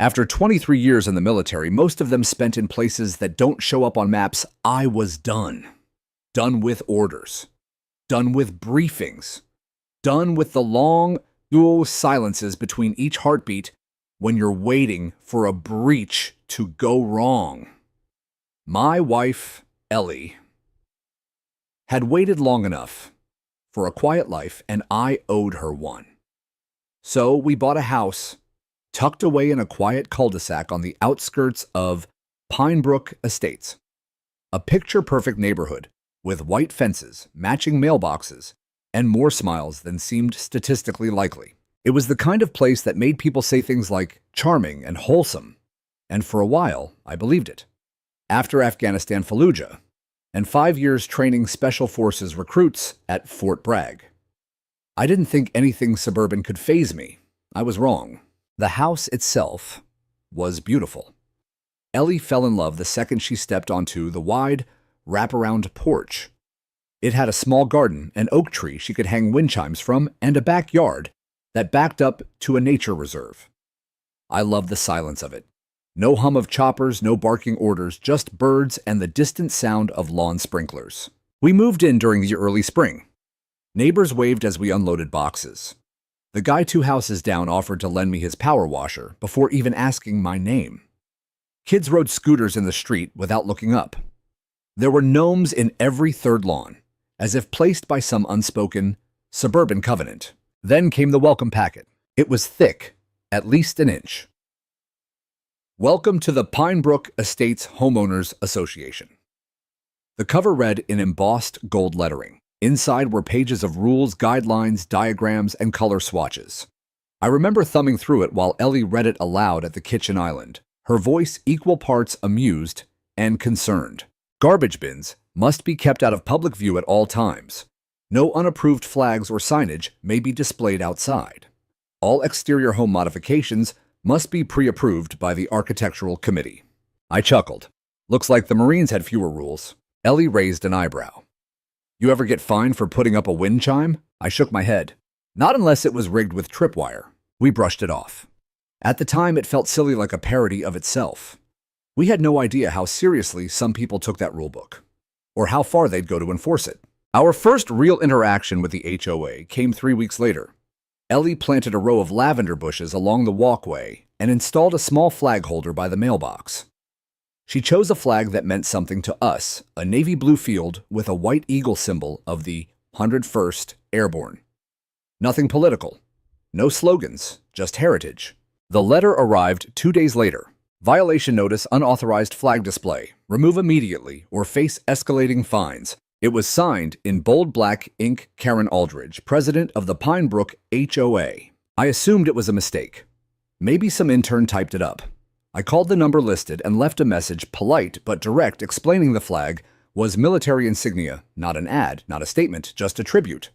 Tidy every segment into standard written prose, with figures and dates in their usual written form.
After 23 years in the military, most of them spent in places that don't show up on maps, I was done. Done with orders. Done with briefings. Done with the long, dual silences between each heartbeat when you're waiting for a breach to go wrong. My wife, Ellie, had waited long enough for a quiet life, and I owed her one. So we bought a house tucked away in a quiet cul-de-sac on the outskirts of Pinebrook Estates, a picture-perfect neighborhood with white fences, matching mailboxes, and more smiles than seemed statistically likely. It was the kind of place that made people say things like charming and wholesome, and for a while, I believed it. After Afghanistan Fallujah, and 5 years training Special Forces recruits at Fort Bragg, I didn't think anything suburban could faze me. I was wrong. The house itself was beautiful. Ellie fell in love the second she stepped onto the wide, wraparound porch. It had a small garden, an oak tree she could hang wind chimes from, and a backyard that backed up to a nature reserve. I loved the silence of it. No hum of choppers, no barking orders, just birds and the distant sound of lawn sprinklers. We moved in during the early spring. Neighbors waved as we unloaded boxes. The guy 2 houses down offered to lend me his power washer before even asking my name. Kids rode scooters in the street without looking up. There were gnomes in every third lawn, as if placed by some unspoken suburban covenant. Then came the welcome packet. It was thick, at least an inch. Welcome to the Pinebrook Estates Homeowners Association. The cover read in embossed gold lettering. Inside were pages of rules, guidelines, diagrams, and color swatches. I remember thumbing through it while Ellie read it aloud at the kitchen island, her voice equal parts amused and concerned. Garbage bins must be kept out of public view at all times. No unapproved flags or signage may be displayed outside. All exterior home modifications must be pre-approved by the Architectural Committee. I chuckled. Looks like the Marines had fewer rules. Ellie raised an eyebrow. You ever get fined for putting up a wind chime? I shook my head. Not unless it was rigged with tripwire. We brushed it off. At the time, it felt silly, like a parody of itself. We had no idea how seriously some people took that rulebook, or how far they'd go to enforce it. Our first real interaction with the HOA came 3 weeks later. Ellie planted a row of lavender bushes along the walkway and installed a small flag holder by the mailbox. She chose a flag that meant something to us, a navy blue field with a white eagle symbol of the 101st Airborne. Nothing political. No slogans, just heritage. The letter arrived 2 days later. Violation notice, unauthorized flag display. Remove immediately or face escalating fines. It was signed in bold black ink, Karen Aldridge, president of the Pinebrook HOA. I assumed it was a mistake. Maybe some intern typed it up. I called the number listed and left a message, polite but direct, explaining the flag was military insignia, not an ad, not a statement, just a tribute.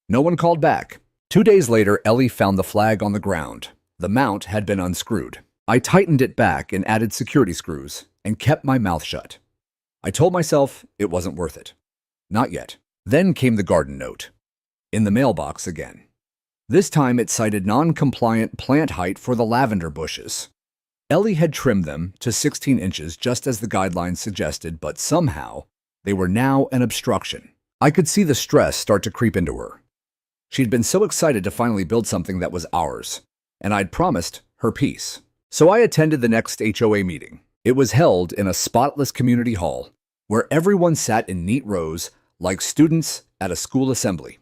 No one called back. 2 days later, Ellie found the flag on the ground. The mount had been unscrewed. I tightened it back and added security screws and kept my mouth shut. I told myself it wasn't worth it. Not yet. Then came the garden note. In the mailbox again. This time it cited non-compliant plant height for the lavender bushes. Ellie had trimmed them to 16 inches just as the guidelines suggested, but somehow they were now an obstruction. I could see the stress start to creep into her. She'd been so excited to finally build something that was ours, and I'd promised her peace. So I attended the next HOA meeting. It was held in a spotless community hall where everyone sat in neat rows like students at a school assembly.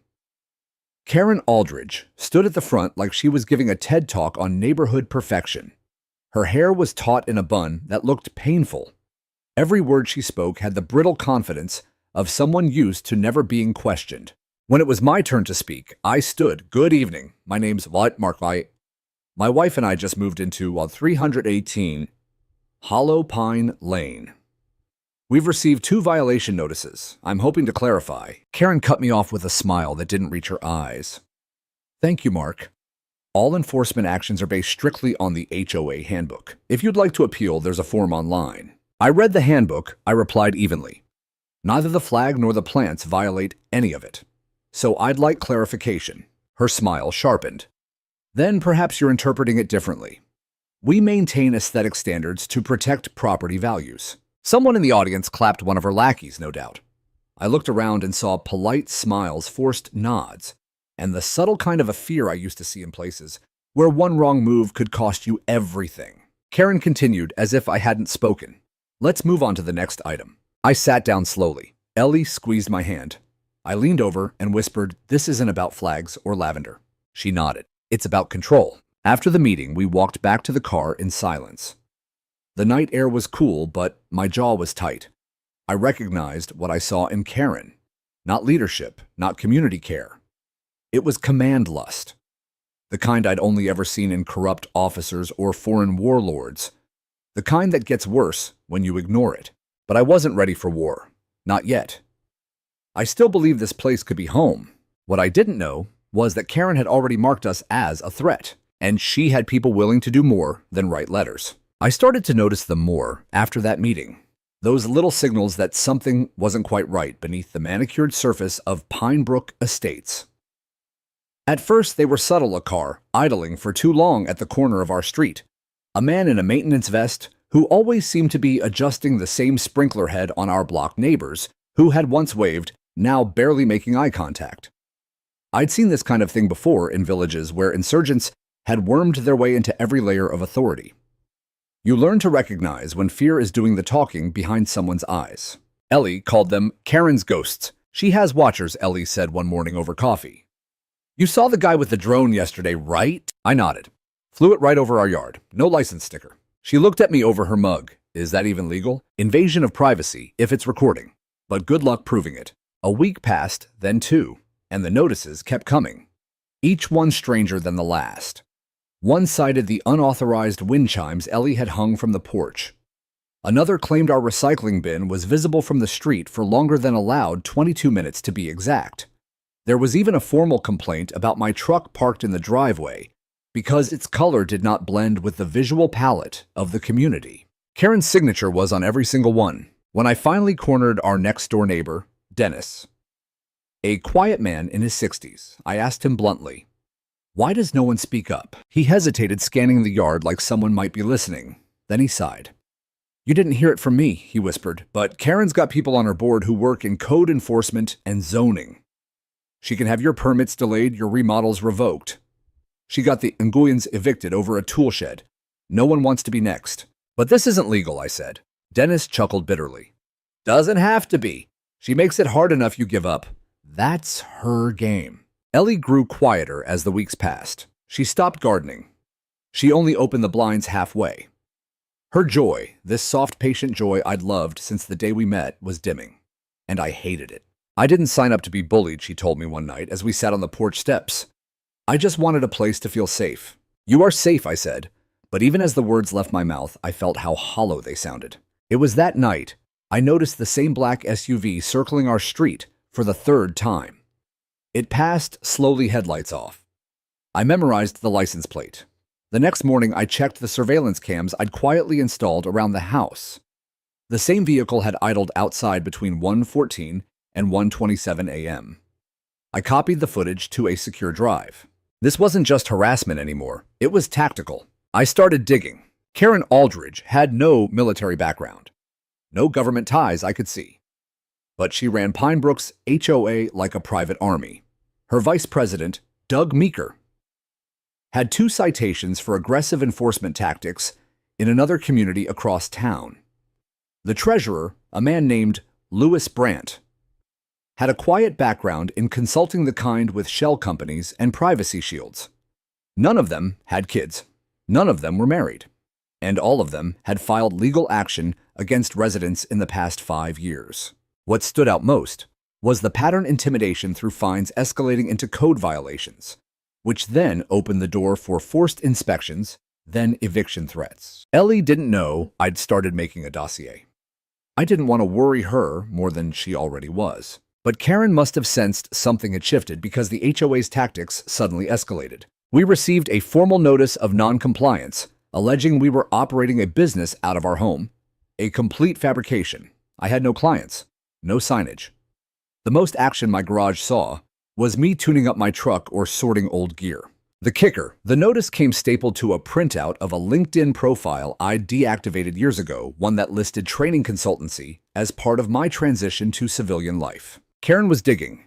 Karen Aldridge stood at the front like she was giving a TED Talk on neighborhood perfection. Her hair was taut in a bun that looked painful. Every word she spoke had the brittle confidence of someone used to never being questioned. When it was my turn to speak, I stood. Good evening. My name's Mark. My wife and I just moved into 318 Hollow Pine Lane. We've received 2 violation notices. I'm hoping to clarify. Karen cut me off with a smile that didn't reach her eyes. Thank you, Mark. All enforcement actions are based strictly on the HOA handbook. If you'd like to appeal, there's a form online. I read the handbook. I replied evenly. Neither the flag nor the plants violate any of it. So I'd like clarification. Her smile sharpened. Then perhaps you're interpreting it differently. We maintain aesthetic standards to protect property values. Someone in the audience clapped one of her lackeys, no doubt. I looked around and saw polite smiles, forced nods, and the subtle kind of a fear I used to see in places where one wrong move could cost you everything. Karen continued as if I hadn't spoken. Let's move on to the next item. I sat down slowly. Ellie squeezed my hand. I leaned over and whispered, "This isn't about flags or lavender." She nodded. "It's about control." After the meeting, we walked back to the car in silence. The night air was cool, but my jaw was tight. I recognized what I saw in Karen. Not leadership, not community care. It was command lust. The kind I'd only ever seen in corrupt officers or foreign warlords. The kind that gets worse when you ignore it. But I wasn't ready for war. Not yet. I still believed this place could be home. What I didn't know was that Karen had already marked us as a threat, and she had people willing to do more than write letters. I started to notice them more after that meeting. Those little signals that something wasn't quite right beneath the manicured surface of Pinebrook Estates. At first, they were subtle: a car idling for too long at the corner of our street, a man in a maintenance vest who always seemed to be adjusting the same sprinkler head on our block neighbors, who had once waved, now barely making eye contact. I'd seen this kind of thing before in villages where insurgents had wormed their way into every layer of authority. You learn to recognize when fear is doing the talking behind someone's eyes. Ellie called them Karen's ghosts. She has watchers, Ellie said one morning over coffee. "You saw the guy with the drone yesterday, right?" I nodded. "Flew it right over our yard. No license sticker." She looked at me over her mug. "Is that even legal?" "Invasion of privacy, if it's recording. But good luck proving it." A week passed, then two, and the notices kept coming. Each one stranger than the last. One cited the unauthorized wind chimes Ellie had hung from the porch. Another claimed our recycling bin was visible from the street for longer than allowed, 22 minutes to be exact. There was even a formal complaint about my truck parked in the driveway because its color did not blend with the visual palette of the community. Karen's signature was on every single one. When I finally cornered our next-door neighbor, Dennis, a quiet man in his 60s, I asked him bluntly, "Why does no one speak up?" He hesitated, scanning the yard like someone might be listening. Then he sighed. "You didn't hear it from me," he whispered, "but Karen's got people on her board who work in code enforcement and zoning. She can have your permits delayed, your remodels revoked. She got the Nguyens evicted over a tool shed. No one wants to be next." "But this isn't legal," I said. Dennis chuckled bitterly. "Doesn't have to be. She makes it hard enough you give up. That's her game." Ellie grew quieter as the weeks passed. She stopped gardening. She only opened the blinds halfway. Her joy, this soft, patient joy I'd loved since the day we met, was dimming. And I hated it. "I didn't sign up to be bullied," she told me one night as we sat on the porch steps. "I just wanted a place to feel safe." "You are safe," I said. But even as the words left my mouth, I felt how hollow they sounded. It was that night I noticed the same black SUV circling our street for the third time. It passed, slowly, headlights off. I memorized the license plate. The next morning, I checked the surveillance cams I'd quietly installed around the house. The same vehicle had idled outside between 1:14 and 1:27 a.m. I copied the footage to a secure drive. This wasn't just harassment anymore. It was tactical. I started digging. Karen Aldridge had no military background. No government ties I could see. But she ran Pinebrook's HOA like a private army. Her vice president, Doug Meeker, had 2 citations for aggressive enforcement tactics in another community across town. The treasurer, a man named Louis Brandt, had a quiet background in consulting the kind with shell companies and privacy shields. None of them had kids. None of them were married. And all of them had filed legal action against residents in the past 5 years. What stood out most was the pattern intimidation through fines escalating into code violations, which then opened the door for forced inspections, then eviction threats. Ellie didn't know I'd started making a dossier. I didn't want to worry her more than she already was. But Karen must have sensed something had shifted because the HOA's tactics suddenly escalated. We received a formal notice of non-compliance, alleging we were operating a business out of our home. A complete fabrication. I had no clients. No signage. The most action my garage saw was me tuning up my truck or sorting old gear. The kicker, the notice came stapled to a printout of a LinkedIn profile I'd deactivated years ago, one that listed training consultancy as part of my transition to civilian life. Karen was digging.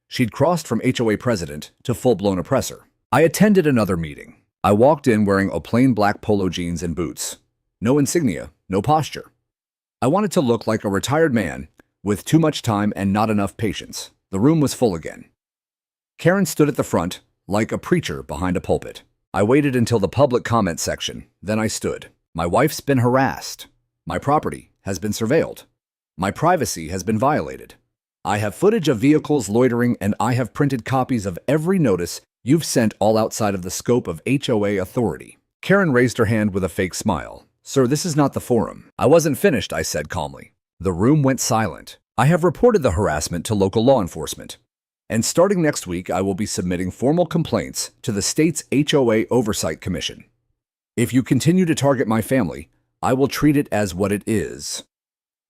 She'd crossed from HOA president to full-blown oppressor. I attended another meeting. I walked in wearing a plain black polo jeans and boots. No insignia, no posture. I wanted to look like a retired man with too much time and not enough patience. The room was full again. Karen stood at the front, like a preacher behind a pulpit. I waited until the public comment section, then I stood. My wife's been harassed. My property has been surveilled. My privacy has been violated. I have footage of vehicles loitering, and I have printed copies of every notice you've sent, all outside of the scope of HOA authority. Karen raised her hand with a fake smile. Sir, this is not the forum. I wasn't finished, I said calmly. The room went silent. I have reported the harassment to local law enforcement. And starting next week, I will be submitting formal complaints to the state's HOA Oversight Commission. If you continue to target my family, I will treat it as what it is.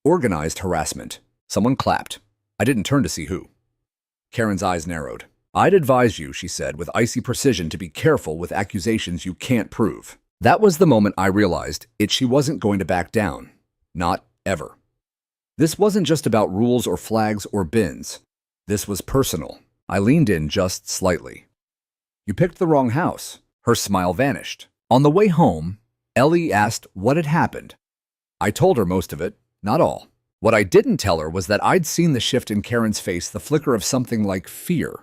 Organized harassment. Someone clapped. I didn't turn to see who. Karen's eyes narrowed. I'd advise you, she said with icy precision, to be careful with accusations you can't prove. That was the moment I realized she wasn't going to back down. Not ever. This wasn't just about rules or flags or bins. This was personal. I leaned in just slightly. You picked the wrong house. Her smile vanished. On the way home, Ellie asked what had happened. I told her most of it, not all. What I didn't tell her was that I'd seen the shift in Karen's face, the flicker of something like fear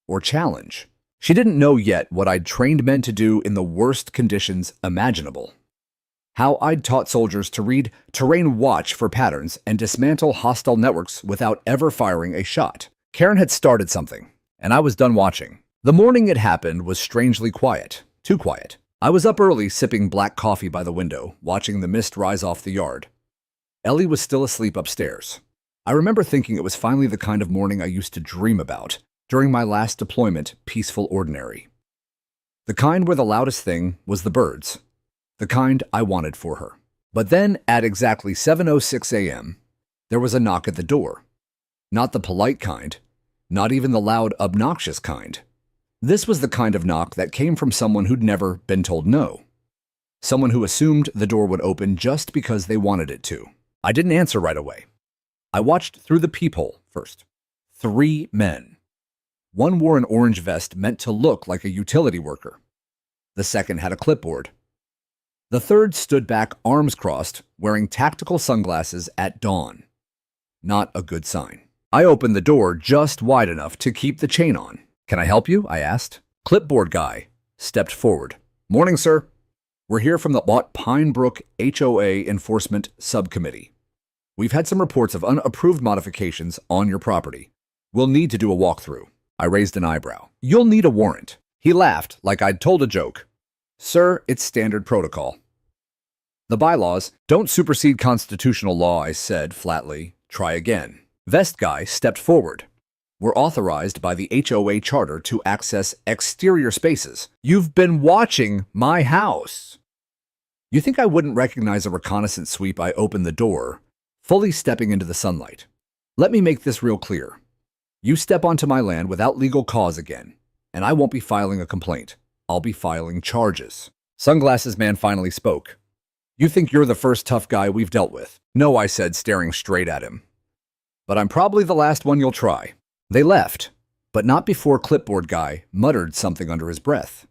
or challenge. She didn't know yet what I'd trained men to do in the worst conditions imaginable. How I'd taught soldiers to read terrain watch for patterns and dismantle hostile networks without ever firing a shot. Karen had started something, and I was done watching. The morning it happened was strangely quiet, too quiet. I was up early, sipping black coffee by the window, watching the mist rise off the yard. Ellie was still asleep upstairs. I remember thinking it was finally the kind of morning I used to dream about during my last deployment, peaceful, ordinary. The kind where the loudest thing was the birds. The kind I wanted for her. But then, at exactly 7:06 a.m., there was a knock at the door. Not the polite kind, not even the loud, obnoxious kind. This was the kind of knock that came from someone who'd never been told no. Someone who assumed the door would open just because they wanted it to. I didn't answer right away. I watched through the peephole first. 3 men. One wore an orange vest meant to look like a utility worker. The second had a clipboard. The third stood back, arms crossed, wearing tactical sunglasses at dawn. Not a good sign. I opened the door just wide enough to keep the chain on. Can I help you? I asked. Clipboard guy stepped forward. Morning, sir. We're here from the Pine Brook HOA Enforcement Subcommittee. We've had some reports of unapproved modifications on your property. We'll need to do a walkthrough. I raised an eyebrow. You'll need a warrant. He laughed like I'd told a joke. Sir, it's standard protocol. The bylaws don't supersede constitutional law, I said flatly. Try again. Vest guy stepped forward. We're authorized by the HOA charter to access exterior spaces. You've been watching my house. You think I wouldn't recognize a reconnaissance sweep? I opened the door, fully stepping into the sunlight. Let me make this real clear. You step onto my land without legal cause again, and I won't be filing a complaint. I'll be filing charges. Sunglasses man finally spoke. You think you're the first tough guy we've dealt with? No, I said, staring straight at him. But I'm probably the last one you'll try. They left, but not before clipboard guy muttered something under his breath.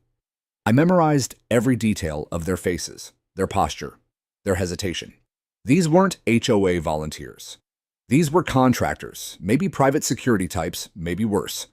I memorized every detail of their faces, their posture, their hesitation. These weren't HOA volunteers. These were contractors, maybe private security types, maybe worse.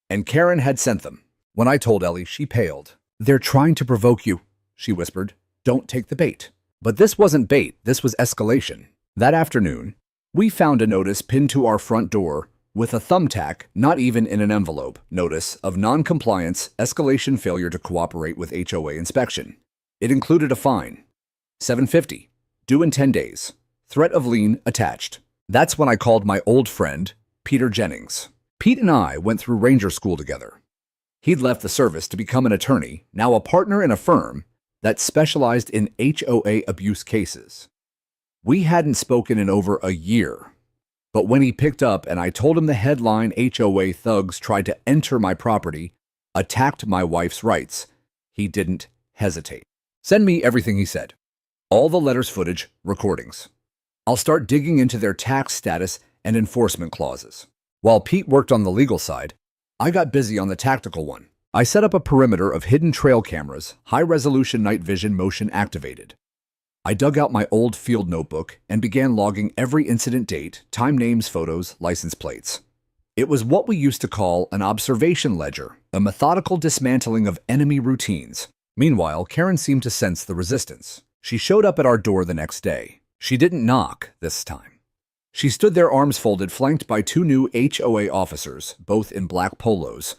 And Karen had sent them. When I told Ellie, she paled. They're trying to provoke you, she whispered. Don't take the bait. But this wasn't bait, this was escalation. That afternoon, we found a notice pinned to our front door with a thumbtack, not even in an envelope, notice of non-compliance, escalation, failure to cooperate with HOA inspection. It included a fine, $750, due in 10 days, threat of lien attached. That's when I called my old friend, Peter Jennings. Pete and I went through Ranger School together. He'd left the service to become an attorney, now a partner in a firm that specialized in HOA abuse cases. We hadn't spoken in over a year. But when he picked up and I told him the headline HOA thugs tried to enter my property, attacked my wife's rights. He didn't hesitate. Send me everything, he said. All the letters, footage, recordings. I'll start digging into their tax status and enforcement clauses. While Pete worked on the legal side, I got busy on the tactical one. I set up a perimeter of hidden trail cameras, high-resolution night vision motion activated. I dug out my old field notebook and began logging every incident date, time, names, photos, license plates. It was what we used to call an observation ledger, a methodical dismantling of enemy routines. Meanwhile, Karen seemed to sense the resistance. She showed up at our door the next day. She didn't knock this time. She stood there, arms folded, flanked by two new HOA officers, both in black polos,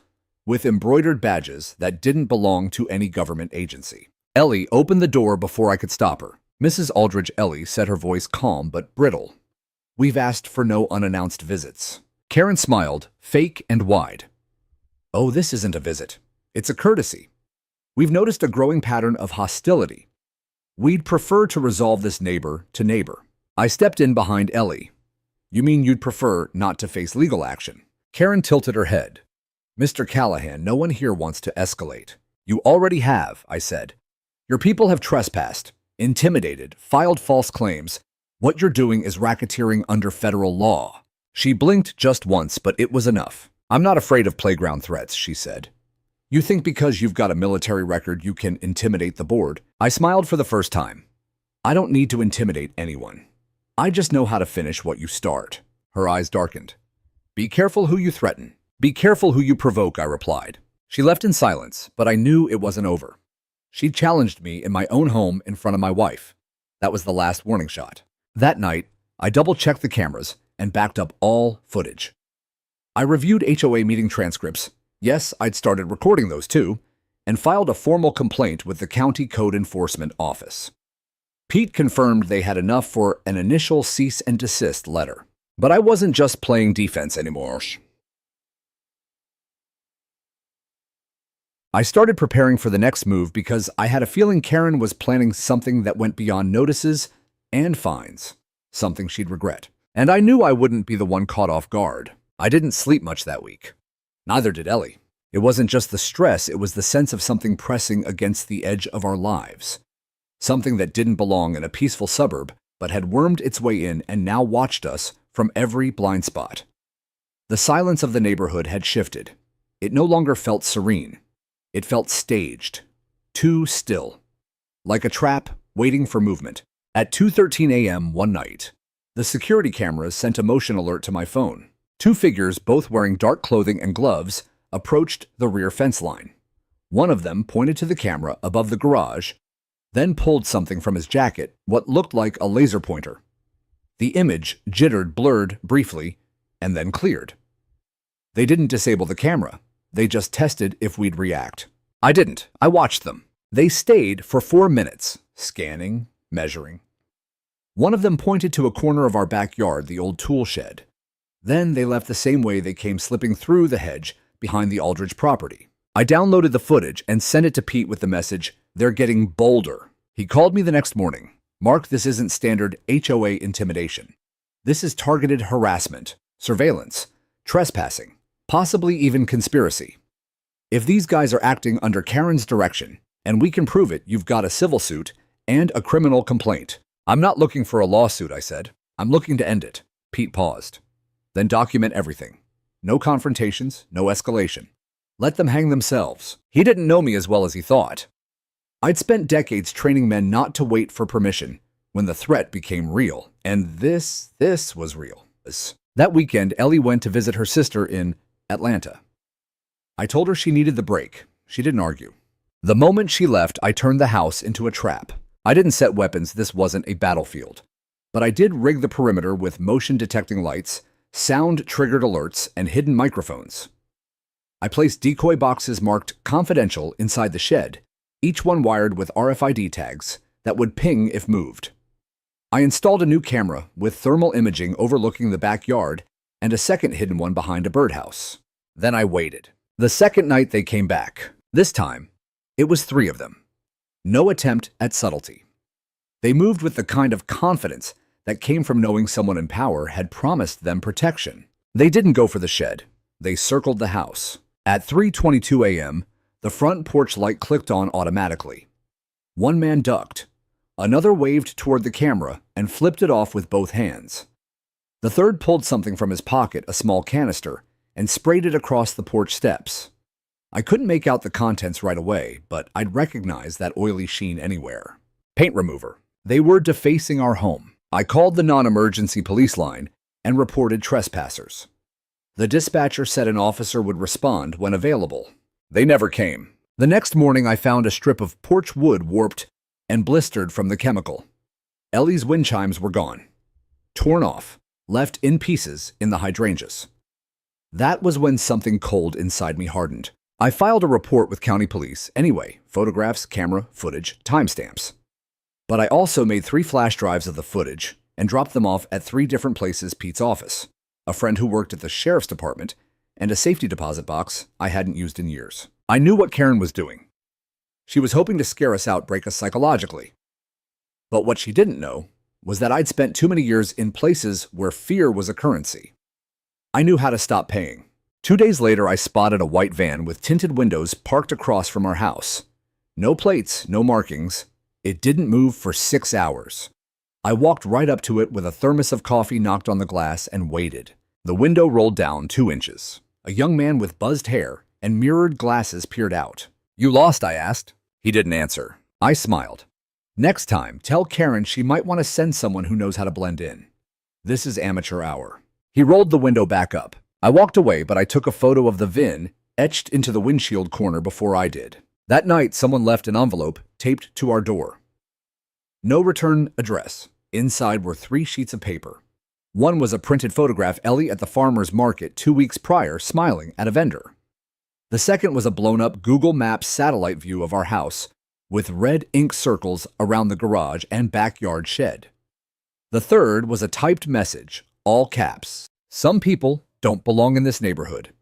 with embroidered badges that didn't belong to any government agency. Ellie opened the door before I could stop her. Mrs. Aldridge, Ellie said, her voice calm but brittle. We've asked for no unannounced visits. Karen smiled, fake and wide. Oh, this isn't a visit. It's a courtesy. We've noticed a growing pattern of hostility. We'd prefer to resolve this neighbor to neighbor. I stepped in behind Ellie. You mean you'd prefer not to face legal action? Karen tilted her head. Mr. Callahan, no one here wants to escalate. You already have, I said. Your people have trespassed, intimidated, filed false claims. What you're doing is racketeering under federal law. She blinked just once, but it was enough. I'm not afraid of playground threats, she said. You think because you've got a military record you can intimidate the board? I smiled for the first time. I don't need to intimidate anyone. I just know how to finish what you start. Her eyes darkened. Be careful who you threaten. Be careful who you provoke, I replied. She left in silence, but I knew it wasn't over. She challenged me in my own home in front of my wife. That was the last warning shot. That night, I double-checked the cameras and backed up all footage. I reviewed HOA meeting transcripts. Yes, I'd started recording those too, and filed a formal complaint with the County Code Enforcement Office. Pete confirmed they had enough for an initial cease and desist letter. But I wasn't just playing defense anymore. I started preparing for the next move because I had a feeling Karen was planning something that went beyond notices and fines, something she'd regret. And I knew I wouldn't be the one caught off guard. I didn't sleep much that week. Neither did Ellie. It wasn't just the stress, it was the sense of something pressing against the edge of our lives. Something that didn't belong in a peaceful suburb, but had wormed its way in and now watched us from every blind spot. The silence of the neighborhood had shifted. It no longer felt serene. It felt staged, too still, like a trap waiting for movement. At 2:13 a.m. one night, the security cameras sent a motion alert to my phone. Two figures, both wearing dark clothing and gloves, approached the rear fence line. One of them pointed to the camera above the garage, then pulled something from his jacket, what looked like a laser pointer. The image jittered, blurred briefly, and then cleared. They didn't disable the camera. They just tested if we'd react. I didn't. I watched them. They stayed for 4 minutes, scanning, measuring. One of them pointed to a corner of our backyard, the old tool shed. Then they left the same way they came, slipping through the hedge behind the Aldridge property. I downloaded the footage and sent it to Pete with the message, "They're getting bolder." He called me the next morning. "Mark, this isn't standard HOA intimidation. This is targeted harassment, surveillance, trespassing, possibly even conspiracy. If these guys are acting under Karen's direction, and we can prove it, you've got a civil suit and a criminal complaint." "I'm not looking for a lawsuit," I said. "I'm looking to end it." Pete paused. "Then document everything. No confrontations, no escalation. Let them hang themselves." He didn't know me as well as he thought. I'd spent decades training men not to wait for permission when the threat became real. And this was real. That weekend, Ellie went to visit her sister in Atlanta. I told her she needed the break. She didn't argue. The moment she left, I turned the house into a trap. I didn't set weapons. This wasn't a battlefield. But I did rig the perimeter with motion-detecting lights, sound-triggered alerts, and hidden microphones. I placed decoy boxes marked confidential inside the shed, each one wired with RFID tags that would ping if moved. I installed a new camera with thermal imaging overlooking the backyard and a second hidden one behind a birdhouse. Then I waited. The second night they came back. This time, it was 3 of them. No attempt at subtlety. They moved with the kind of confidence that came from knowing someone in power had promised them protection. They didn't go for the shed. They circled the house. At 3:22 a.m., the front porch light clicked on automatically. One man ducked. Another waved toward the camera and flipped it off with both hands. The third pulled something from his pocket, a small canister, and sprayed it across the porch steps. I couldn't make out the contents right away, but I'd recognize that oily sheen anywhere. Paint remover. They were defacing our home. I called the non-emergency police line and reported trespassers. The dispatcher said an officer would respond when available. They never came. The next morning, I found a strip of porch wood warped and blistered from the chemical. Ellie's wind chimes were gone, torn off, left in pieces in the hydrangeas. That was when something cold inside me hardened. I filed a report with county police anyway, photographs, camera, footage, timestamps. But I also made 3 flash drives of the footage and dropped them off at 3 different places: Pete's office, a friend who worked at the sheriff's department, and a safety deposit box I hadn't used in years. I knew what Karen was doing. She was hoping to scare us out, break us psychologically. But what she didn't know was that I'd spent too many years in places where fear was a currency. I knew how to stop paying. 2 days later, I spotted a white van with tinted windows parked across from our house. No plates, no markings. It didn't move for 6 hours. I walked right up to it with a thermos of coffee, knocked on the glass, and waited. The window rolled down 2 inches. A young man with buzzed hair and mirrored glasses peered out. "You lost?" I asked. He didn't answer. I smiled. "Next time, tell Karen she might want to send someone who knows how to blend in. This is amateur hour." He rolled the window back up. I walked away, but I took a photo of the VIN etched into the windshield corner before I did. That night, someone left an envelope taped to our door. No return address. Inside were 3 sheets of paper. One was a printed photograph Ellie at the farmer's market 2 weeks prior, smiling at a vendor. The second was a blown-up Google Maps satellite view of our house with red ink circles around the garage and backyard shed. The third was a typed message, all caps. "Some people don't belong in this neighborhood.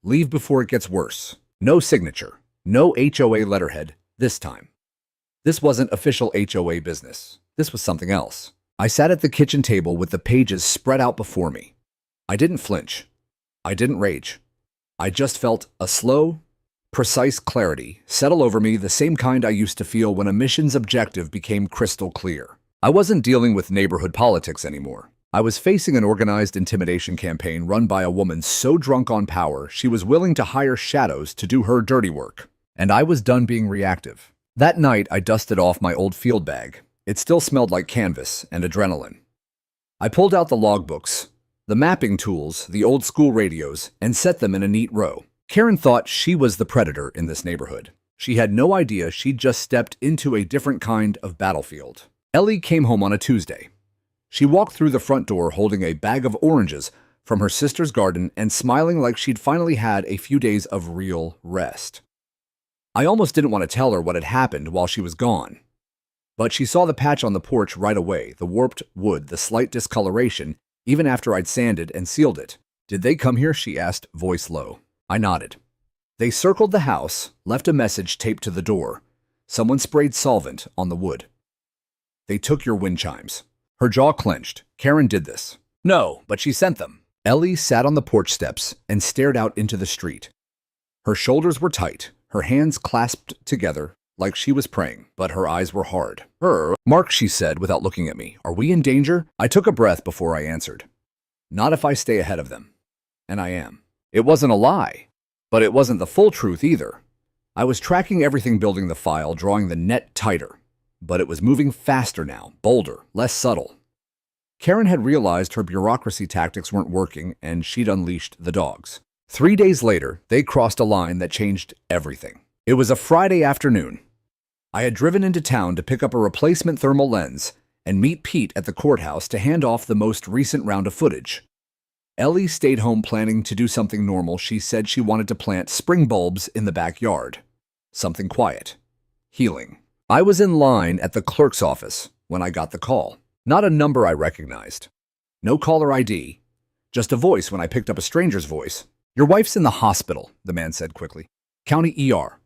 Leave before it gets worse." No signature, no HOA letterhead this time. This wasn't official HOA business. This was something else. I sat at the kitchen table with the pages spread out before me. I didn't flinch. I didn't rage. I just felt a slow, precise clarity settle over me, the same kind I used to feel when a mission's objective became crystal clear. I wasn't dealing with neighborhood politics anymore. I was facing an organized intimidation campaign run by a woman so drunk on power she was willing to hire shadows to do her dirty work. And I was done being reactive. That night, I dusted off my old field bag. It still smelled like canvas and adrenaline. I pulled out the logbooks, the mapping tools, the old school radios, and set them in a neat row. Karen thought she was the predator in this neighborhood. She had no idea she'd just stepped into a different kind of battlefield. Ellie came home on a Tuesday. She walked through the front door holding a bag of oranges from her sister's garden and smiling like she'd finally had a few days of real rest. I almost didn't want to tell her what had happened while she was gone. But she saw the patch on the porch right away, the warped wood, the slight discoloration, even after I'd sanded and sealed it. "Did they come here?" she asked, voice low. I nodded. "They circled the house, left a message taped to the door. Someone sprayed solvent on the wood. They took your wind chimes." Her jaw clenched. Karen did this. "No, but she sent them." Ellie sat on the porch steps and stared out into the street. Her shoulders were tight, her hands clasped together like she was praying, but her eyes were hard. "Mark," she said without looking at me, "are we in danger?" I took a breath before I answered. "Not if I stay ahead of them." And I am. It wasn't a lie, but it wasn't the full truth either. I was tracking everything, building the file, drawing the net tighter. But it was moving faster now, bolder, less subtle. Karen had realized her bureaucracy tactics weren't working, and she'd unleashed the dogs. 3 days later, they crossed a line that changed everything. It was a Friday afternoon. I had driven into town to pick up a replacement thermal lens and meet Pete at the courthouse to hand off the most recent round of footage. Ellie stayed home planning to do something normal. She said she wanted to plant spring bulbs in the backyard. Something quiet. Healing. I was in line at the clerk's office when I got the call. Not a number I recognized. No caller ID. Just a voice when I picked up a stranger's voice. "Your wife's in the hospital," the man said quickly. "County ER.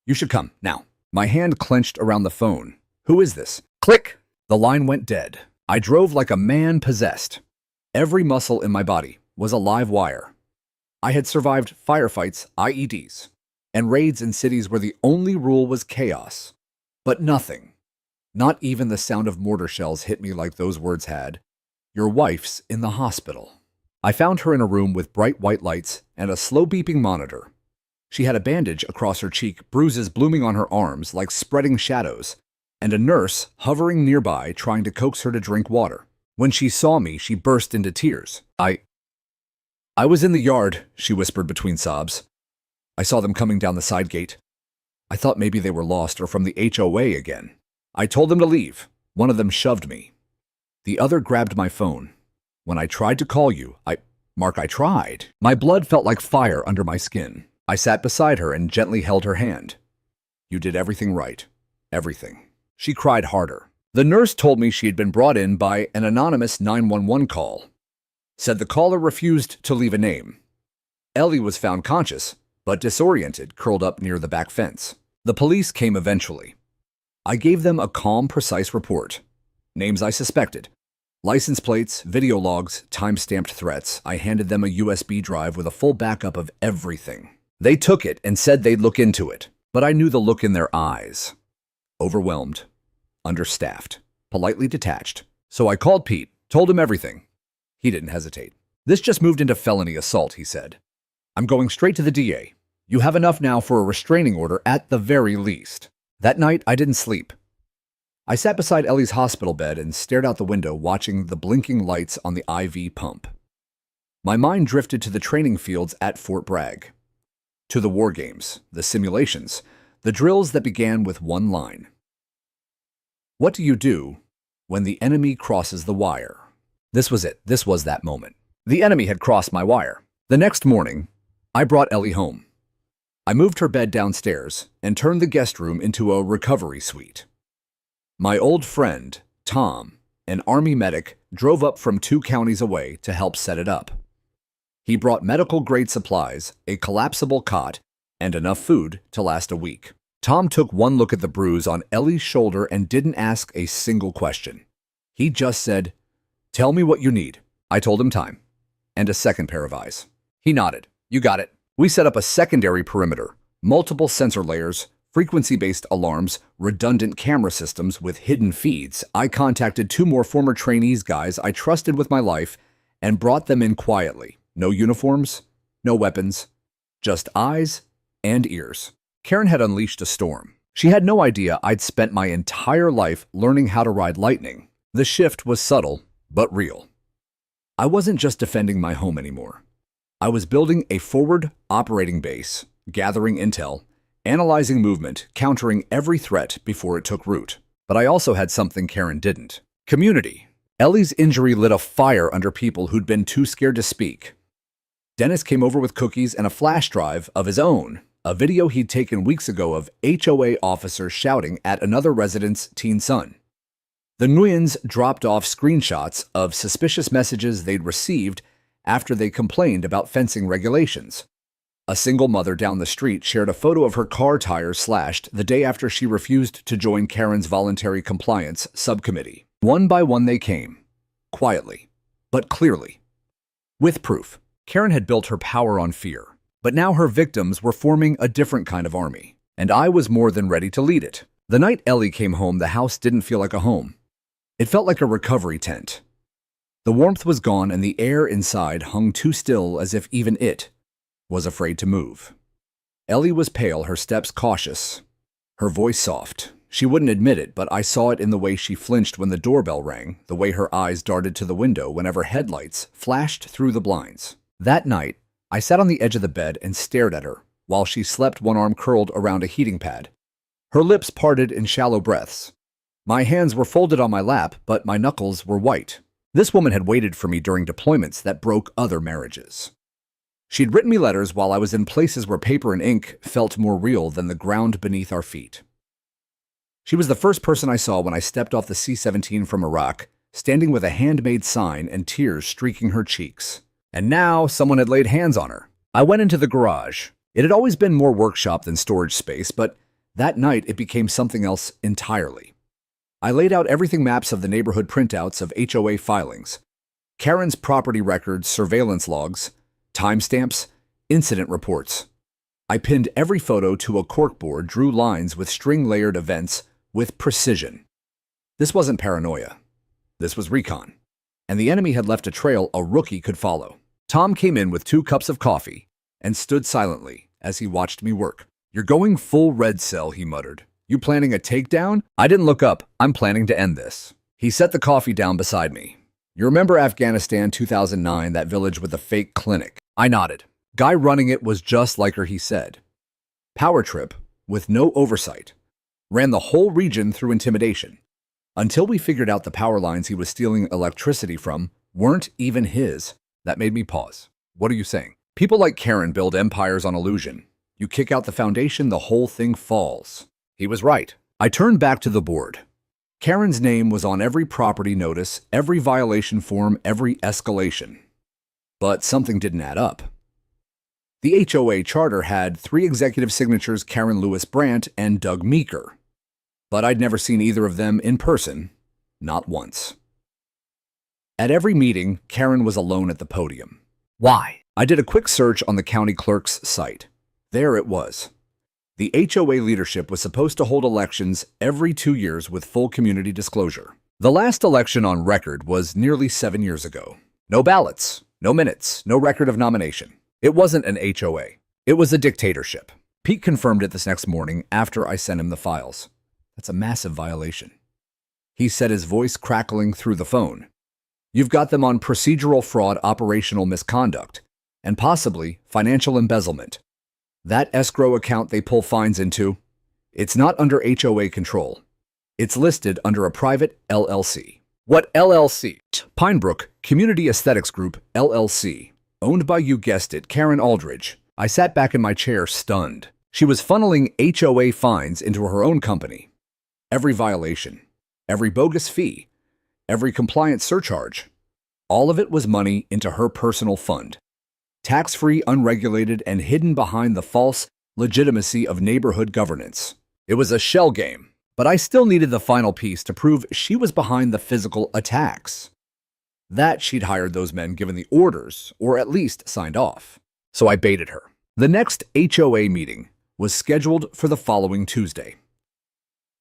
You should come, now." My hand clenched around the phone. "Who is this?" Click! The line went dead. I drove like a man possessed. Every muscle in my body was a live wire. I had survived firefights, IEDs, and raids in cities where the only rule was chaos. But nothing, not even the sound of mortar shells, hit me like those words had. Your wife's in the hospital. I found her in a room with bright white lights and a slow beeping monitor. She had a bandage across her cheek, bruises blooming on her arms like spreading shadows, and a nurse hovering nearby trying to coax her to drink water. When she saw me, she burst into tears. I was in the yard, she whispered between sobs. I saw them coming down the side gate. I thought maybe they were lost or from the HOA again. I told them to leave. One of them shoved me. The other grabbed my phone. When I tried to call you, I tried. My blood felt like fire under my skin. I sat beside her and gently held her hand. You did everything right. Everything. She cried harder. The nurse told me she had been brought in by an anonymous 911 call. Said the caller refused to leave a name. Ellie was found conscious, but disoriented, curled up near the back fence. The police came eventually. I gave them a calm, precise report. Names I suspected. License plates, video logs, time-stamped threats. I handed them a USB drive with a full backup of everything. They took it and said they'd look into it, but I knew the look in their eyes. Overwhelmed, understaffed, politely detached. So I called Pete, told him everything. He didn't hesitate. This just moved into felony assault, he said. I'm going straight to the DA. You have enough now for a restraining order at the very least. That night, I didn't sleep. I sat beside Ellie's hospital bed and stared out the window, watching the blinking lights on the IV pump. My mind drifted to the training fields at Fort Bragg, to the war games, the simulations, the drills that began with one line. What do you do when the enemy crosses the wire? This was it. This was that moment. The enemy had crossed my wire. The next morning, I brought Ellie home. I moved her bed downstairs and turned the guest room into a recovery suite. My old friend, Tom, an Army medic, drove up from 2 counties away to help set it up. He brought medical-grade supplies, a collapsible cot, and enough food to last a week. Tom took one look at the bruise on Ellie's shoulder and didn't ask a single question. He just said, "Tell me what you need." I told him time, and a second pair of eyes. He nodded. You got it. We set up a secondary perimeter, multiple sensor layers, frequency-based alarms, redundant camera systems with hidden feeds. I contacted 2 more former trainees, guys I trusted with my life, and brought them in quietly. No uniforms, no weapons, just eyes and ears. Karen had unleashed a storm. She had no idea I'd spent my entire life learning how to ride lightning. The shift was subtle, but real. I wasn't just defending my home anymore. I was building a forward operating base, gathering intel, analyzing movement, countering every threat before it took root. But I also had something Karen didn't. Community. Ellie's injury lit a fire under people who'd been too scared to speak. Dennis came over with cookies and a flash drive of his own, a video he'd taken weeks ago of HOA officers shouting at another resident's teen son. The Nguyens dropped off screenshots of suspicious messages they'd received after they complained about fencing regulations. A single mother down the street shared a photo of her car tires slashed the day after she refused to join Karen's voluntary compliance subcommittee. One by one they came, quietly, but clearly, with proof. Karen had built her power on fear, but now her victims were forming a different kind of army, and I was more than ready to lead it. The night Ellie came home, the house didn't feel like a home. It felt like a recovery tent. The warmth was gone and the air inside hung too still, as if even it was afraid to move. Ellie was pale, her steps cautious, her voice soft. She wouldn't admit it, but I saw it in the way she flinched when the doorbell rang, the way her eyes darted to the window whenever headlights flashed through the blinds. That night, I sat on the edge of the bed and stared at her while she slept, one arm curled around a heating pad. Her lips parted in shallow breaths. My hands were folded on my lap, but my knuckles were white. This woman had waited for me during deployments that broke other marriages. She'd written me letters while I was in places where paper and ink felt more real than the ground beneath our feet. She was the first person I saw when I stepped off the C-17 from Iraq, standing with a handmade sign and tears streaking her cheeks. And now someone had laid hands on her. I went into the garage. It had always been more workshop than storage space, but that night it became something else entirely. I laid out everything: maps of the neighborhood, printouts of HOA filings, Karen's property records, surveillance logs, timestamps, Incident reports. I pinned every photo to a corkboard, drew lines with string-layered events with precision. This wasn't paranoia. This was recon. And the enemy had left a trail a rookie could follow. Tom came in with 2 cups of coffee and stood silently as he watched me work. "You're going full red cell," he muttered. "You planning a takedown?" I didn't look up. "I'm planning to end this." He set the coffee down beside me. "You remember Afghanistan 2009, that village with the fake clinic?" I nodded. Guy running it was just like her, he said. Power trip, with no oversight. Ran the whole region through intimidation. Until we figured out the power lines he was stealing electricity from weren't even his. That made me pause. "What are you saying?" "People like Karen build empires on illusion. You kick out the foundation, the whole thing falls." He was right. I turned back to the board. Karen's name was on every property notice, every violation form, every escalation. But something didn't add up. The HOA charter had 3 executive signatures, Karen Lewis Brandt and Doug Meeker. But I'd never seen either of them in person, not once. At every meeting, Karen was alone at the podium. Why? I did a quick search on the county clerk's site. There it was. The HOA leadership was supposed to hold elections every 2 years with full community disclosure. The last election on record was nearly 7 years ago. No ballots, no minutes, no record of nomination. It wasn't an HOA. It was a dictatorship. Pete confirmed it this next morning after I sent him the files. That's a massive violation. He said, his voice crackling through the phone. "You've got them on procedural fraud, operational misconduct, and possibly financial embezzlement. That escrow account they pull fines into, it's not under HOA control. It's listed under a private LLC." "What LLC?" "Pinebrook Community Aesthetics Group, LLC. Owned by, you guessed it, Karen Aldridge." I sat back in my chair, stunned. She was funneling HOA fines into her own company. Every violation, every bogus fee, every compliance surcharge, all of it was money into her personal fund. Tax-free, unregulated, and hidden behind the false legitimacy of neighborhood governance. It was a shell game, but I still needed the final piece to prove she was behind the physical attacks. That she'd hired those men given the orders, or at least signed off. So I baited her. The next HOA meeting was scheduled for the following Tuesday.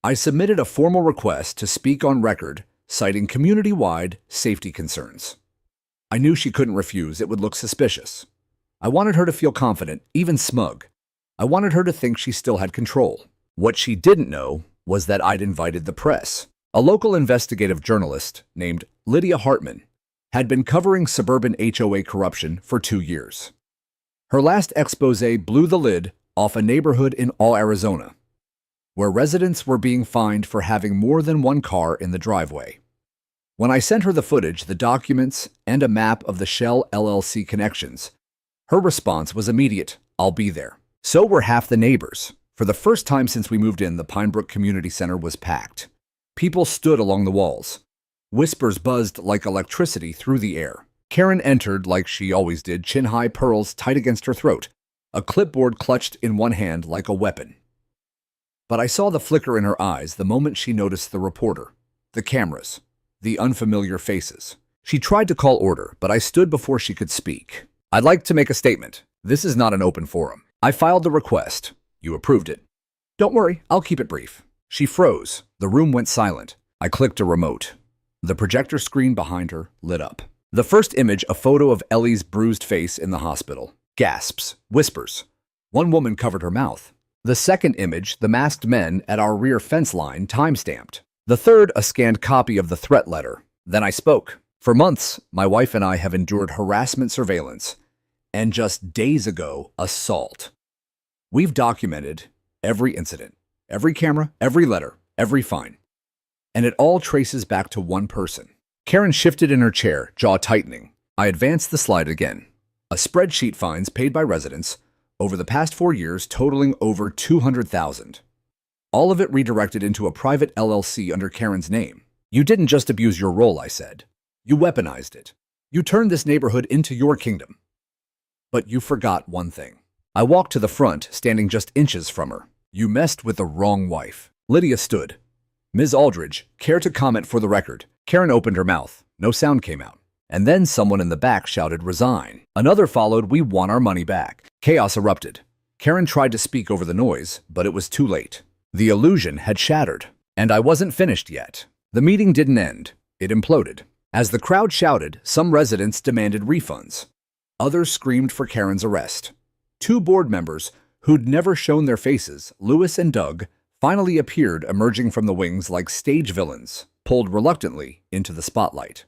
I submitted a formal request to speak on record, citing community-wide safety concerns. I knew she couldn't refuse. It would look suspicious. I wanted her to feel confident, even smug. I wanted her to think she still had control. What she didn't know was that I'd invited the press. A local investigative journalist named Lydia Hartman had been covering suburban HOA corruption for 2 years. Her last expose blew the lid off a neighborhood in all Arizona, where residents were being fined for having more than one car in the driveway. When I sent her the footage, the documents, and a map of the Shell LLC connections, her response was immediate: "I'll be there." So were half the neighbors. For the first time since we moved in, the Pinebrook Community Center was packed. People stood along the walls. Whispers buzzed like electricity through the air. Karen entered like she always did, chin-high, pearls tight against her throat, a clipboard clutched in one hand like a weapon. But I saw the flicker in her eyes the moment she noticed the reporter, the cameras, the unfamiliar faces. She tried to call order, but I stood before she could speak. "I'd like to make a statement. This is not an open forum. I filed the request. You approved it." "Don't worry, I'll keep it brief." She froze. The room went silent. I clicked a remote. The projector screen behind her lit up. The first image, a photo of Ellie's bruised face in the hospital. Gasps, whispers. One woman covered her mouth. The second image, the masked men at our rear fence line, time-stamped. The third, a scanned copy of the threat letter. Then I spoke. "For months, my wife and I have endured harassment surveillance, and just days ago, assault. We've documented every incident, every camera, every letter, every fine. And it all traces back to one person." Karen shifted in her chair, jaw tightening. I advanced the slide again. A spreadsheet, fines paid by residents over the past 4 years totaling over $200,000. All of it redirected into a private LLC under Karen's name. "You didn't just abuse your role," I said. "You weaponized it. You turned this neighborhood into your kingdom. But you forgot one thing." I walked to the front, standing just inches from her. "You messed with the wrong wife." Lydia stood. "Ms. Aldridge, care to comment for the record?" Karen opened her mouth. No sound came out. And then someone in the back shouted, "Resign." Another followed, "We want our money back." Chaos erupted. Karen tried to speak over the noise, but it was too late. The illusion had shattered, and I wasn't finished yet. The meeting didn't end. It imploded. As the crowd shouted, some residents demanded refunds. Others screamed for Karen's arrest. Two board members, who'd never shown their faces, Lewis and Doug, finally appeared emerging from the wings like stage villains, pulled reluctantly into the spotlight.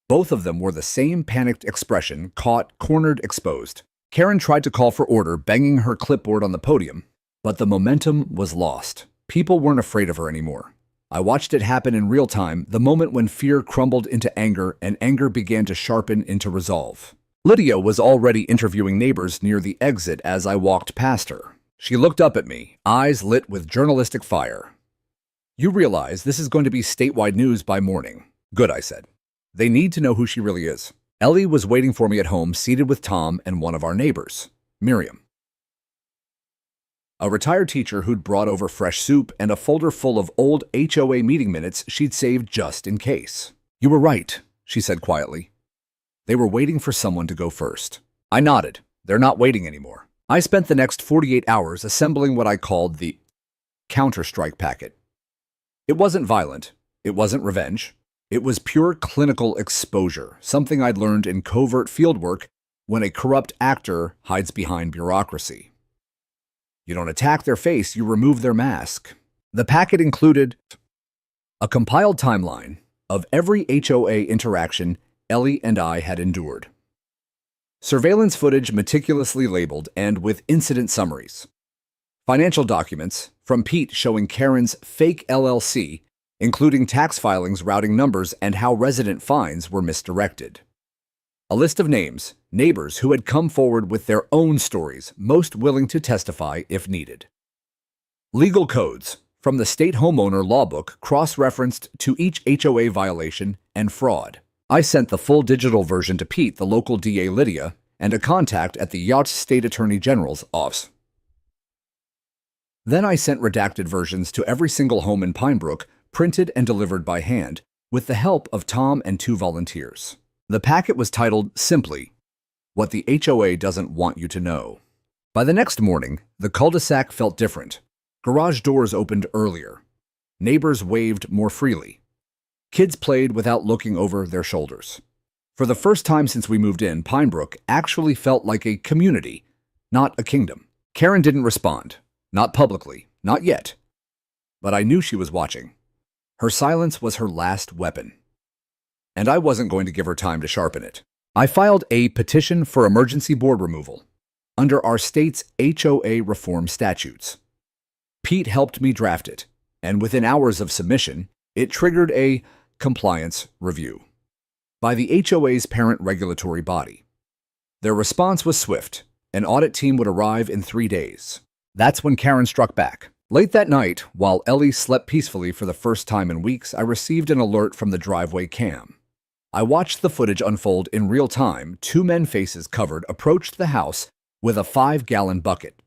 Both of them wore the same panicked expression, caught, cornered, exposed. Karen tried to call for order, banging her clipboard on the podium, but the momentum was lost. People weren't afraid of her anymore. I watched it happen in real time, the moment when fear crumbled into anger and anger began to sharpen into resolve. Lydia was already interviewing neighbors near the exit as I walked past her. She looked up at me, eyes lit with journalistic fire. "You realize this is going to be statewide news by morning." "Good," I said. "They need to know who she really is." Ellie was waiting for me at home, seated with Tom and one of our neighbors, Miriam, a retired teacher who'd brought over fresh soup and a folder full of old HOA meeting minutes she'd saved just in case. "You were right," she said quietly. "They were waiting for someone to go first." I nodded. "They're not waiting anymore." I spent the next 48 hours assembling what I called the counter-strike packet. It wasn't violent. It wasn't revenge. It was pure clinical exposure, something I'd learned in covert fieldwork when a corrupt actor hides behind bureaucracy. You don't attack their face, you remove their mask. The packet included a compiled timeline of every HOA interaction Ellie and I had endured. Surveillance footage meticulously labeled and with incident summaries. Financial documents from Pete showing Karen's fake LLC, including tax filings, routing numbers, and how resident fines were misdirected. A list of names, neighbors who had come forward with their own stories, most willing to testify if needed. Legal codes from the state homeowner law book cross-referenced to each HOA violation and fraud. I sent the full digital version to Pete, the local DA Lydia, and a contact at the Yacht State Attorney General's office. Then I sent redacted versions to every single home in Pinebrook, printed and delivered by hand, with the help of Tom and 2 volunteers. The packet was titled simply, "What the HOA Doesn't Want You to Know." By the next morning, the cul-de-sac felt different. Garage doors opened earlier. Neighbors waved more freely. Kids played without looking over their shoulders. For the first time since we moved in, Pinebrook actually felt like a community, not a kingdom. Karen didn't respond. Not publicly. Not yet. But I knew she was watching. Her silence was her last weapon. And I wasn't going to give her time to sharpen it. I filed a petition for emergency board removal under our state's HOA reform statutes. Pete helped me draft it, and within hours of submission, it triggered a compliance review by the HOA's parent regulatory body. Their response was swift. An audit team would arrive in 3 days. That's when Karen struck back. Late that night, while Ellie slept peacefully for the first time in weeks, I received an alert from the driveway cam. I watched the footage unfold in real time. 2 men, faces covered, approached the house with a 5-gallon bucket.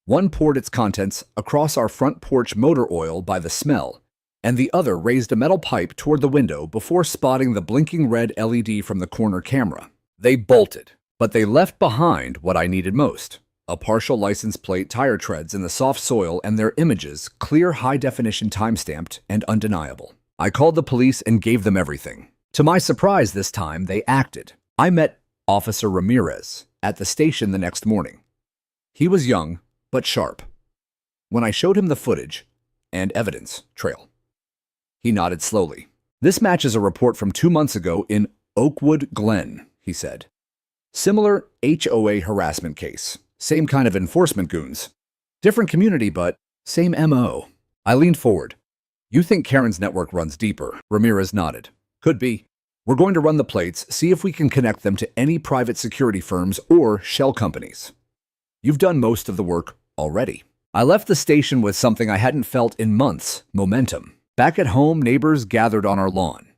One poured its contents across our front porch motor oil by the smell, and the other raised a metal pipe toward the window before spotting the blinking red LED from the corner camera. They bolted, but they left behind what I needed most. A partial license plate, tire treads in the soft soil, and their images, clear, high-definition, time-stamped, and undeniable. I called the police and gave them everything. To my surprise this time, they acted. I met Officer Ramirez at the station the next morning. He was young, but sharp. When I showed him the footage and evidence trail, he nodded slowly. "This matches a report from 2 months ago in Oakwood Glen," he said. "Similar HOA harassment case. Same kind of enforcement goons. Different community, but same MO." I leaned forward. "You think Karen's network runs deeper?" Ramirez nodded. "Could be. We're going to run the plates, see if we can connect them to any private security firms or shell companies. You've done most of the work already." I left the station with something I hadn't felt in months: momentum. Back at home, neighbors gathered on our lawn.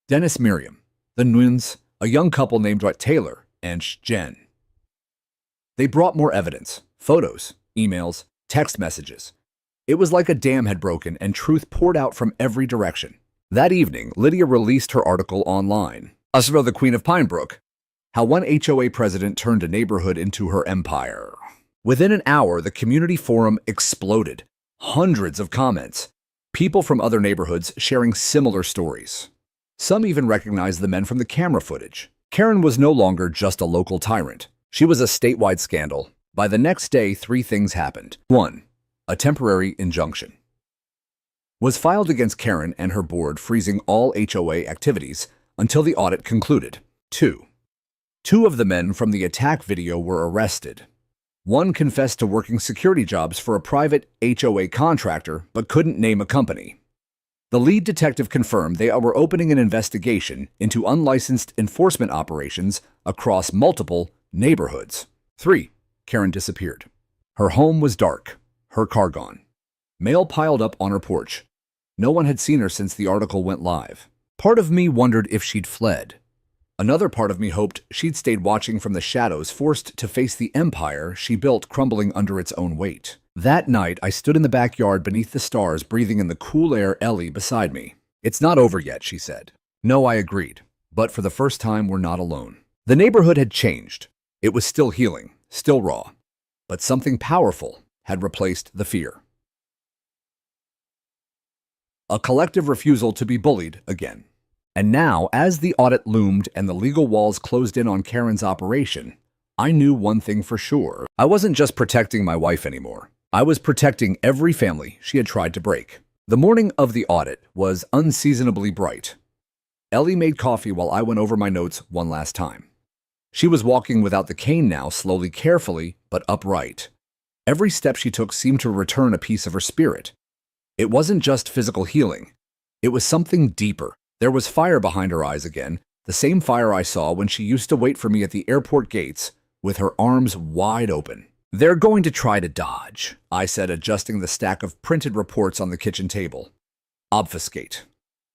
Dennis, Miriam, the Nuns, a young couple named Taylor, and Jen. They brought more evidence, photos, emails, text messages. It was like a dam had broken and truth poured out from every direction. That evening, Lydia released her article online. Asra, the Queen of Pinebrook. How one HOA president turned a neighborhood into her empire. Within an hour, the community forum exploded. Hundreds of comments. People from other neighborhoods sharing similar stories. Some even recognized the men from the camera footage. Karen was no longer just a local tyrant. She was a statewide scandal. By the next day, 3 things happened. 1. A temporary injunction was filed against Karen and her board, freezing all HOA activities until the audit concluded. 2. 2 of the men from the attack video were arrested. One confessed to working security jobs for a private HOA contractor but couldn't name a company. The lead detective confirmed they were opening an investigation into unlicensed enforcement operations across multiple neighborhoods. 3. Karen disappeared. Her home was dark, her car gone. Mail piled up on her porch. No one had seen her since the article went live. Part of me wondered if she'd fled. Another part of me hoped she'd stayed watching from the shadows, forced to face the empire she built crumbling under its own weight. That night, I stood in the backyard beneath the stars, breathing in the cool air. Ellie beside me. "It's not over yet," she said. No, I agreed. But for the first time, we're not alone. The neighborhood had changed. It was still healing, still raw. But something powerful had replaced the fear. A collective refusal to be bullied again. And now, as the audit loomed and the legal walls closed in on Karen's operation, I knew one thing for sure. I wasn't just protecting my wife anymore. I was protecting every family she had tried to break. The morning of the audit was unseasonably bright. Ellie made coffee while I went over my notes one last time. She was walking without the cane now, slowly, carefully, but upright. Every step she took seemed to return a piece of her spirit. It wasn't just physical healing. It was something deeper. There was fire behind her eyes again, the same fire I saw when she used to wait for me at the airport gates with her arms wide open. "They're going to try to dodge," I said, adjusting the stack of printed reports on the kitchen table. "Obfuscate.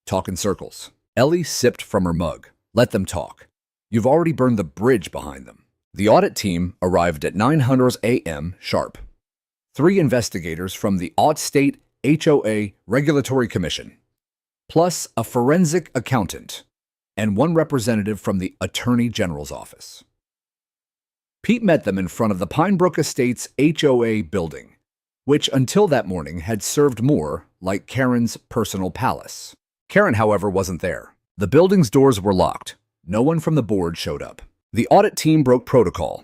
Talk in circles." Ellie sipped from her mug. "Let them talk. You've already burned the bridge behind them." The audit team arrived at 9:00 a.m. sharp. 3 investigators from the State HOA Regulatory Commission, plus a forensic accountant, and 1 representative from the Attorney General's office. Pete met them in front of the Pinebrook Estates HOA building, which until that morning had served more like Karen's personal palace. Karen, however, wasn't there. The building's doors were locked. No one from the board showed up. The audit team broke protocol.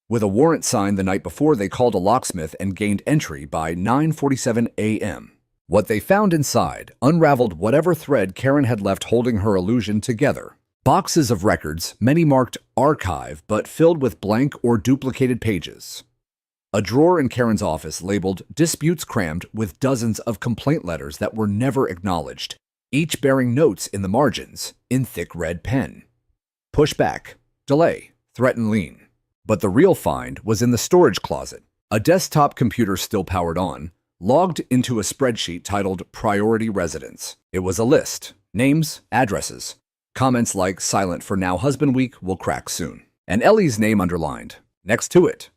With a warrant signed the night before, they called a locksmith and gained entry by 9:47 a.m. What they found inside unraveled whatever thread Karen had left holding her illusion together. Boxes of records, many marked archive, but filled with blank or duplicated pages. A drawer in Karen's office labeled disputes, crammed with dozens of complaint letters that were never acknowledged, each bearing notes in the margins in thick red pen. Push back, delay, threaten, lean. But the real find was in the storage closet. A desktop computer still powered on, logged into a spreadsheet titled Priority Residents. It was a list, names, addresses, comments like "silent for now, husband week, will crack soon," and Ellie's name underlined. Next to it,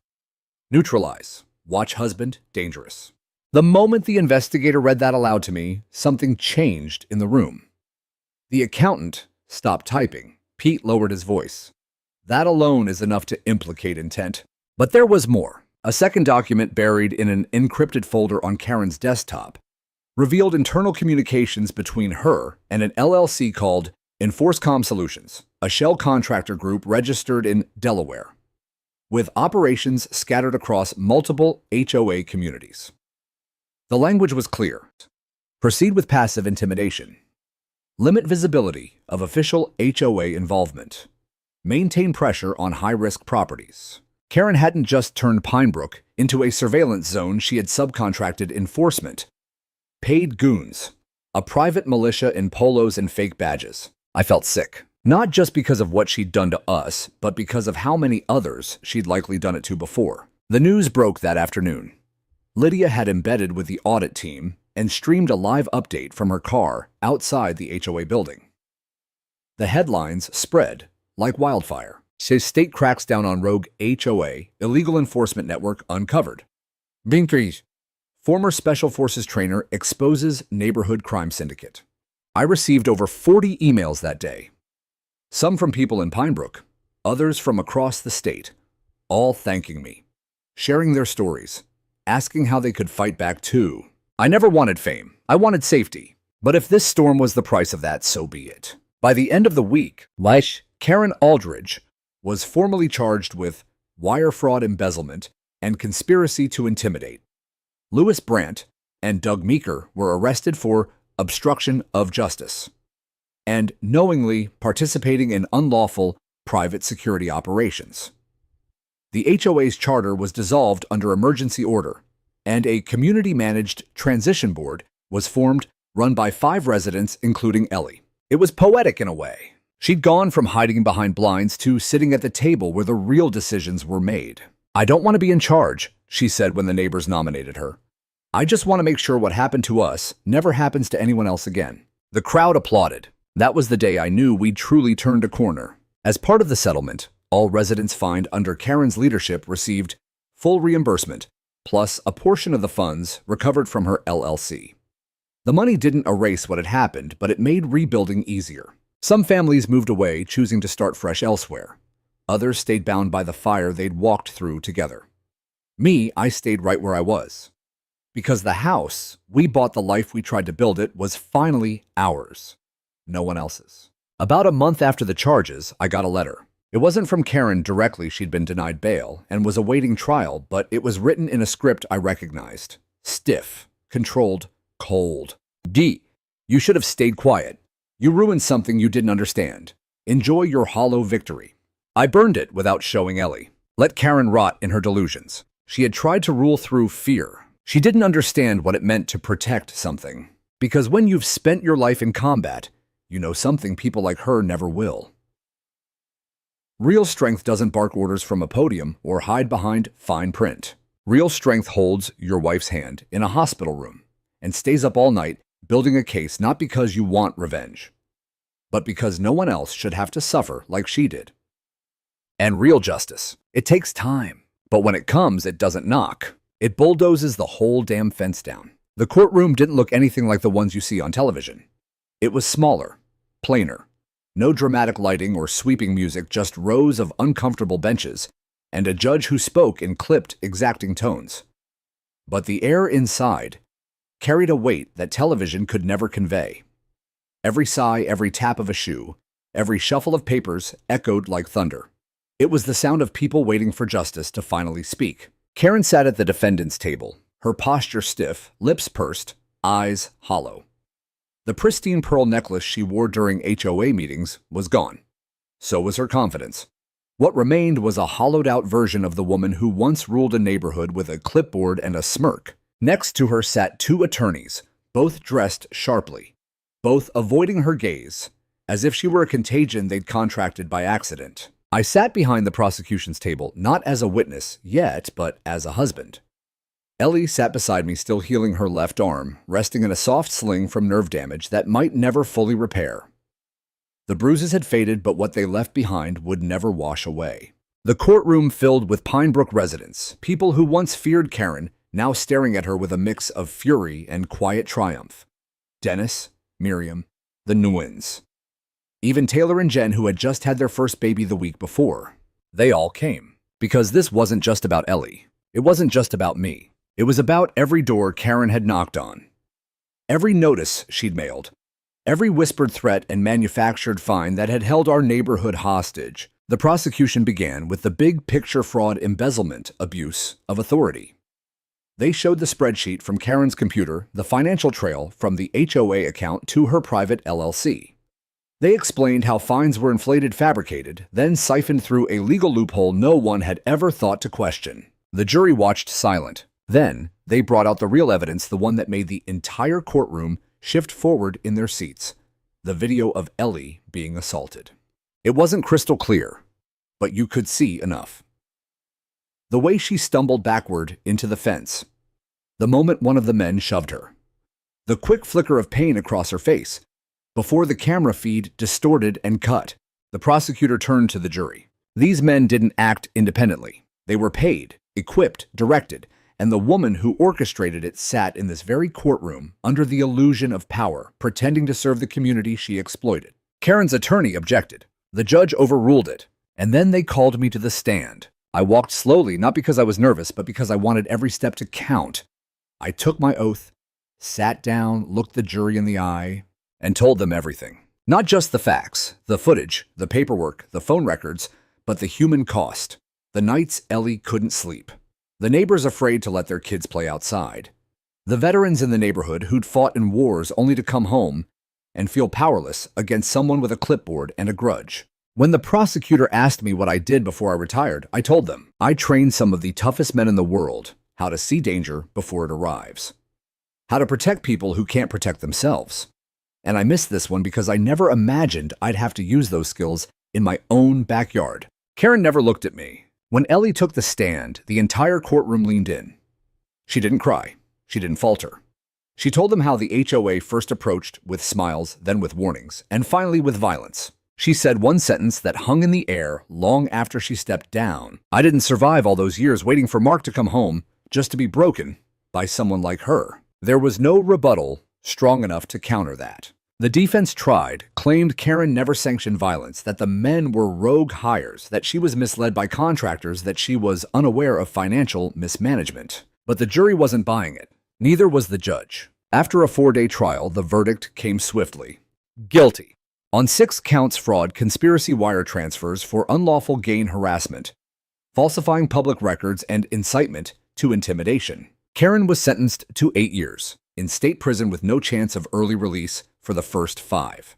neutralize, watch husband, dangerous. The moment the investigator read that aloud to me, something changed in the room. The accountant stopped typing. Pete lowered his voice. That alone is enough to implicate intent. But there was more. A second document buried in an encrypted folder on Karen's desktop revealed internal communications between her and an LLC called Enforcecom Solutions, a shell contractor group registered in Delaware, with operations scattered across multiple HOA communities. The language was clear. Proceed with passive intimidation. Limit visibility of official HOA involvement. Maintain pressure on high-risk properties. Karen hadn't just turned Pinebrook into a surveillance zone, she had subcontracted enforcement. Paid goons. A private militia in polos and fake badges. I felt sick. Not just because of what she'd done to us, but because of how many others she'd likely done it to before. The news broke that afternoon. Lydia had embedded with the audit team and streamed a live update from her car outside the HOA building. The headlines spread like wildfire. Says state cracks down on rogue HOA, illegal enforcement network uncovered. Binkrie's former Special Forces trainer exposes neighborhood crime syndicate. I received over 40 emails that day. Some from people in Pinebrook, others from across the state, all thanking me, sharing their stories, asking how they could fight back too. I never wanted fame. I wanted safety. But if this storm was the price of that, so be it. By the end of the week, Karen Aldridge was formally charged with wire fraud, embezzlement, and conspiracy to intimidate. Louis Brandt and Doug Meeker were arrested for obstruction of justice and knowingly participating in unlawful private security operations. The HOA's charter was dissolved under emergency order, and a community-managed transition board was formed, run by 5 residents, including Ellie. It was poetic in a way. She'd gone from hiding behind blinds to sitting at the table where the real decisions were made. "I don't want to be in charge," she said when the neighbors nominated her. "I just want to make sure what happened to us never happens to anyone else again." The crowd applauded. That was the day I knew we'd truly turned a corner. As part of the settlement, all residents fined under Karen's leadership received full reimbursement, plus a portion of the funds recovered from her LLC. The money didn't erase what had happened, but it made rebuilding easier. Some families moved away, choosing to start fresh elsewhere. Others stayed bound by the fire they'd walked through together. Me, I stayed right where I was. Because the house, we bought, the life we tried to build it, was finally ours. No one else's. About a month after the charges, I got a letter. It wasn't from Karen directly. She'd been denied bail and was awaiting trial, but it was written in a script I recognized. Stiff, controlled, cold. D. You should have stayed quiet. You ruined something you didn't understand. Enjoy your hollow victory. I burned it without showing Ellie. Let Karen rot in her delusions. She had tried to rule through fear. She didn't understand what it meant to protect something. Because when you've spent your life in combat, you know something people like her never will. Real strength doesn't bark orders from a podium or hide behind fine print. Real strength holds your wife's hand in a hospital room and stays up all night building a case, not because you want revenge, but because no one else should have to suffer like she did. And real justice, it takes time, but when it comes, it doesn't knock. It bulldozes the whole damn fence down. The courtroom didn't look anything like the ones you see on television. It was smaller, plainer. No dramatic lighting or sweeping music, just rows of uncomfortable benches and a judge who spoke in clipped, exacting tones. But the air inside carried a weight that television could never convey. Every sigh, every tap of a shoe, every shuffle of papers echoed like thunder. It was the sound of people waiting for justice to finally speak. Karen sat at the defendant's table, her posture stiff, lips pursed, eyes hollow. The pristine pearl necklace she wore during HOA meetings was gone. So was her confidence. What remained was a hollowed-out version of the woman who once ruled a neighborhood with a clipboard and a smirk. Next to her sat 2 attorneys, both dressed sharply, both avoiding her gaze, as if she were a contagion they'd contracted by accident. I sat behind the prosecution's table, not as a witness yet, but as a husband. Ellie sat beside me, still healing her left arm, resting in a soft sling from nerve damage that might never fully repair. The bruises had faded, but what they left behind would never wash away. The courtroom filled with Pine Brook residents, people who once feared Karen, now staring at her with a mix of fury and quiet triumph. Dennis, Miriam, the Nguyen's. Even Taylor and Jen, who had just had their first baby the week before. They all came. Because this wasn't just about Ellie. It wasn't just about me. It was about every door Karen had knocked on. Every notice she'd mailed. Every whispered threat and manufactured fine that had held our neighborhood hostage. The prosecution began with the big picture fraud, embezzlement, abuse of authority. They showed the spreadsheet from Karen's computer, the financial trail from the HOA account to her private LLC. They explained how fines were inflated, fabricated, then siphoned through a legal loophole no one had ever thought to question. The jury watched silent. Then, they brought out the real evidence, the one that made the entire courtroom shift forward in their seats. The video of Ellie being assaulted. It wasn't crystal clear, but you could see enough. The way she stumbled backward into the fence. The moment one of the men shoved her. The quick flicker of pain across her face. Before the camera feed distorted and cut, the prosecutor turned to the jury. These men didn't act independently. They were paid, equipped, directed, and the woman who orchestrated it sat in this very courtroom under the illusion of power, pretending to serve the community she exploited. Karen's attorney objected. The judge overruled it, And then they called me to the stand. I walked slowly, not because I was nervous, but because I wanted every step to count. I took my oath, sat down, looked the jury in the eye, and told them everything. Not just the facts, the footage, the paperwork, the phone records, but the human cost. The nights Ellie couldn't sleep. The neighbors afraid to let their kids play outside. The veterans in the neighborhood who'd fought in wars only to come home and feel powerless against someone with a clipboard and a grudge. When the prosecutor asked me what I did before I retired, I told them I trained some of the toughest men in the world how to see danger before it arrives, how to protect people who can't protect themselves. And I missed this one because I never imagined I'd have to use those skills in my own backyard. Karen never looked at me. When Ellie took the stand, the entire courtroom leaned in. She didn't cry. She didn't falter. She told them how the HOA first approached with smiles, then with warnings, and finally with violence. She said one sentence that hung in the air long after she stepped down. I didn't survive all those years waiting for Mark to come home just to be broken by someone like her. There was no rebuttal strong enough to counter that. The defense tried, claimed Karen never sanctioned violence, that the men were rogue hires, that she was misled by contractors, that she was unaware of financial mismanagement. But the jury wasn't buying it. Neither was the judge. After a 4-day trial, the verdict came swiftly. Guilty. On 6 counts: fraud, conspiracy, wire transfers for unlawful gain, harassment, falsifying public records, and incitement to intimidation. Karen was sentenced to 8 years in state prison with no chance of early release for the first 5.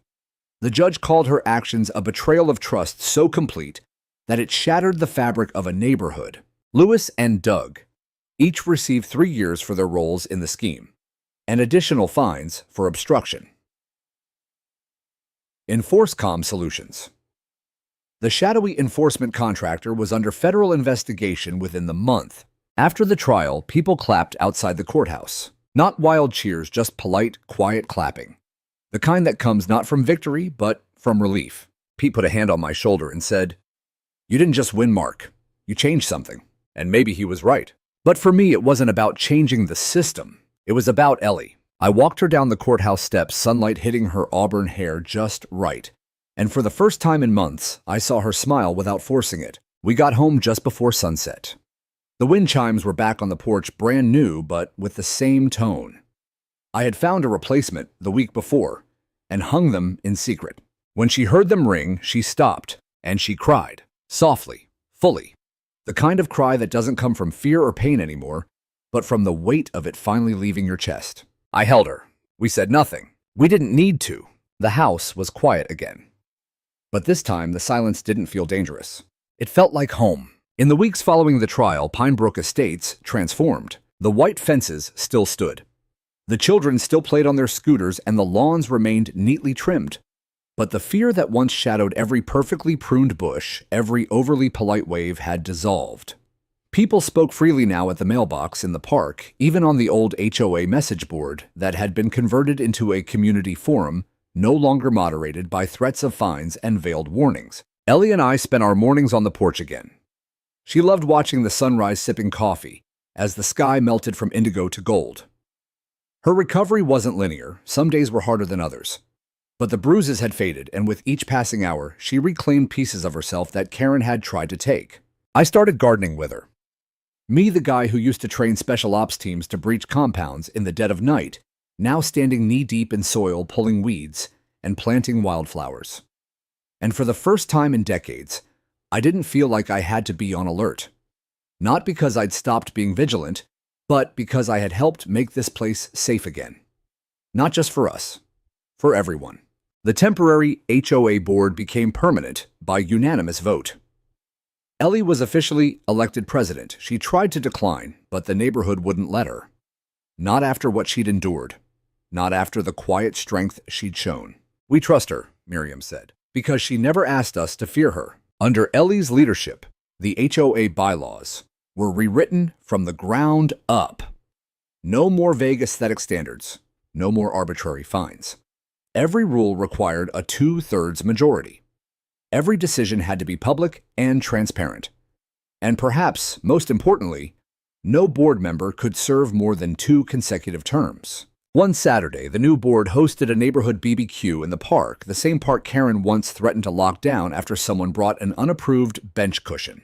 The judge called her actions a betrayal of trust so complete that it shattered the fabric of a neighborhood. Lewis and Doug each received 3 years for their roles in the scheme, and additional fines for obstruction. Enforcecom Solutions. The shadowy enforcement contractor was under federal investigation within the month. After the trial, people clapped outside the courthouse. Not wild cheers, just polite, quiet clapping. The kind that comes not from victory, but from relief. Pete put a hand on my shoulder and said, "You didn't just win, Mark. You changed something." And maybe he was right. But for me, it wasn't about changing the system. It was about Ellie. I walked her down the courthouse steps, sunlight hitting her auburn hair just right. And for the first time in months, I saw her smile without forcing it. We got home just before sunset. The wind chimes were back on the porch, brand new, but with the same tone. I had found a replacement the week before and hung them in secret. When she heard them ring, she stopped, and she cried, softly, fully. The kind of cry that doesn't come from fear or pain anymore, but from the weight of it finally leaving your chest. I held her. We said nothing. We didn't need to. The house was quiet again. But this time, the silence didn't feel dangerous. It felt like home. In the weeks following the trial, Pinebrook Estates transformed. The white fences still stood. The children still played on their scooters, and the lawns remained neatly trimmed. But the fear that once shadowed every perfectly pruned bush, every overly polite wave, had dissolved. People spoke freely now at the mailbox in the park, even on the old HOA message board that had been converted into a community forum, no longer moderated by threats of fines and veiled warnings. Ellie and I spent our mornings on the porch again. She loved watching the sunrise, sipping coffee, as the sky melted from indigo to gold. Her recovery wasn't linear. Some days were harder than others. But the bruises had faded, and with each passing hour, she reclaimed pieces of herself that Karen had tried to take. I started gardening with her. Me, the guy who used to train special ops teams to breach compounds in the dead of night, now standing knee-deep in soil, pulling weeds and planting wildflowers. And for the first time in decades, I didn't feel like I had to be on alert. Not because I'd stopped being vigilant, but because I had helped make this place safe again. Not just for us, for everyone. The temporary HOA board became permanent by unanimous vote. Ellie was officially elected president. She tried to decline, but the neighborhood wouldn't let her. Not after what she'd endured. Not after the quiet strength she'd shown. "We trust her," Miriam said, because she never asked us to fear her. Under Ellie's leadership, the HOA bylaws were rewritten from the ground up. No more vague aesthetic standards. No more arbitrary fines. Every rule required a 2/3 majority. Every decision had to be public and transparent. And perhaps, most importantly, no board member could serve more than 2 consecutive terms. One Saturday, the new board hosted a neighborhood BBQ in the park, the same park Karen once threatened to lock down after someone brought an unapproved bench cushion.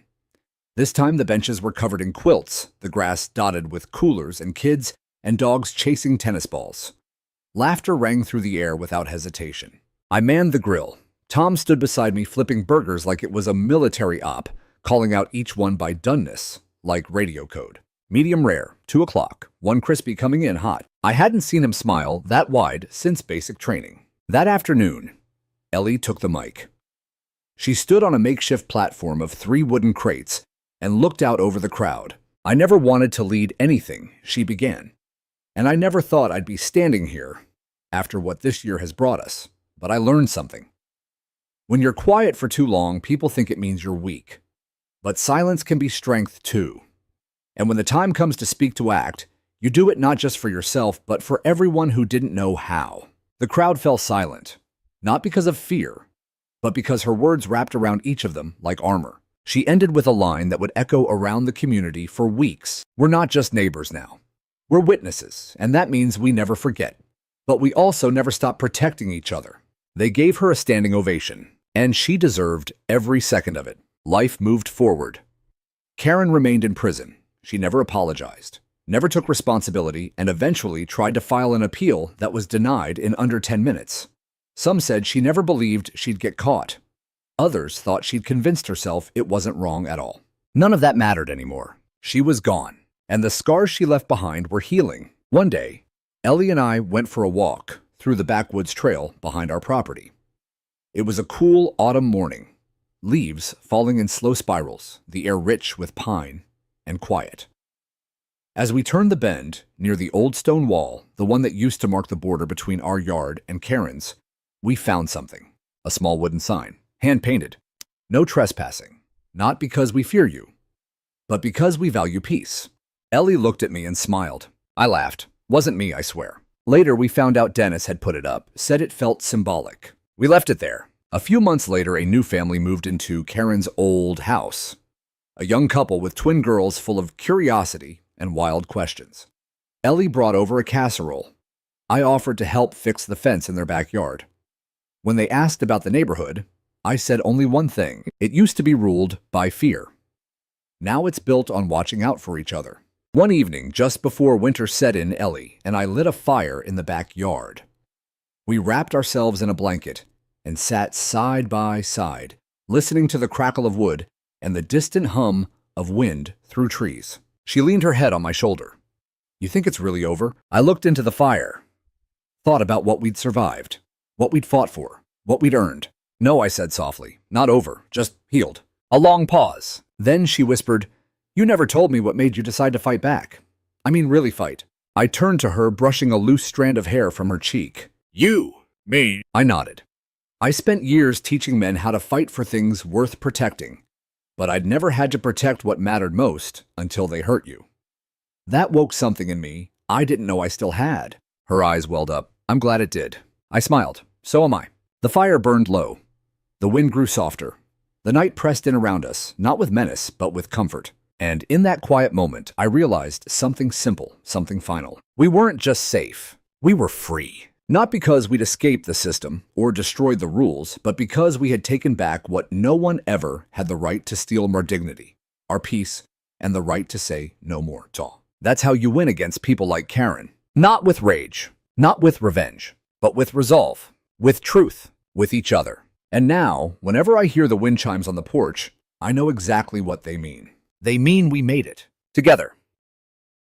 This time, the benches were covered in quilts, the grass dotted with coolers and kids and dogs chasing tennis balls. Laughter rang through the air without hesitation. I manned the grill. Tom stood beside me flipping burgers like it was a military op, calling out each one by doneness, like radio code. Medium rare, 2 o'clock, one crispy coming in hot. I hadn't seen him smile that wide since basic training. That afternoon, Ellie took the mic. She stood on a makeshift platform of 3 wooden crates and looked out over the crowd. I never wanted to lead anything, she began. And I never thought I'd be standing here after what this year has brought us. But I learned something. When you're quiet for too long, people think it means you're weak. But silence can be strength too. And when the time comes to speak to act, you do it not just for yourself, but for everyone who didn't know how. The crowd fell silent, not because of fear, but because her words wrapped around each of them like armor. She ended with a line that would echo around the community for weeks. We're not just neighbors now. We're witnesses, and that means we never forget. But we also never stop protecting each other. They gave her a standing ovation, and she deserved every second of it. Life moved forward. Karen remained in prison. She never apologized, never took responsibility, and eventually tried to file an appeal that was denied in under 10 minutes. Some said she never believed she'd get caught. Others thought she'd convinced herself it wasn't wrong at all. None of that mattered anymore. She was gone, and the scars she left behind were healing. One day, Ellie and I went for a walk through the backwoods trail behind our property. It was a cool autumn morning, leaves falling in slow spirals, the air rich with pine and quiet. As we turned the bend near the old stone wall, the one that used to mark the border between our yard and Karen's, we found something. A small wooden sign, hand-painted. No trespassing. Not because we fear you, but because we value peace. Ellie looked at me and smiled. I laughed. Wasn't me, I swear. Later, we found out Dennis had put it up, said it felt symbolic. We left it there. A few months later, a new family moved into Karen's old house. A young couple with twin girls full of curiosity and wild questions. Ellie brought over a casserole. I offered to help fix the fence in their backyard. When they asked about the neighborhood, I said only one thing. It used to be ruled by fear. Now it's built on watching out for each other. One evening, just before winter set in, Ellie and I lit a fire in the backyard. We wrapped ourselves in a blanket and sat side by side, listening to the crackle of wood and the distant hum of wind through trees. She leaned her head on my shoulder. You think it's really over? I looked into the fire, thought about what we'd survived, what we'd fought for, what we'd earned. No, I said softly, not over, just healed. A long pause. Then she whispered, You never told me what made you decide to fight back. I mean, really fight. I turned to her, brushing a loose strand of hair from her cheek. You? Me? I nodded. I spent years teaching men how to fight for things worth protecting, but I'd never had to protect what mattered most until they hurt you. That woke something in me I didn't know I still had. Her eyes welled up. I'm glad it did. I smiled. So am I. The fire burned low. The wind grew softer. The night pressed in around us, not with menace, but with comfort. And in that quiet moment, I realized something simple, something final. We weren't just safe. We were free. Not because we'd escaped the system or destroyed the rules, but because we had taken back what no one ever had the right to steal: our dignity, our peace, and the right to say no more. That's how you win against people like Karen. Not with rage, not with revenge, but with resolve, with truth, with each other. And now, whenever I hear the wind chimes on the porch, I know exactly what they mean. They mean we made it. Together.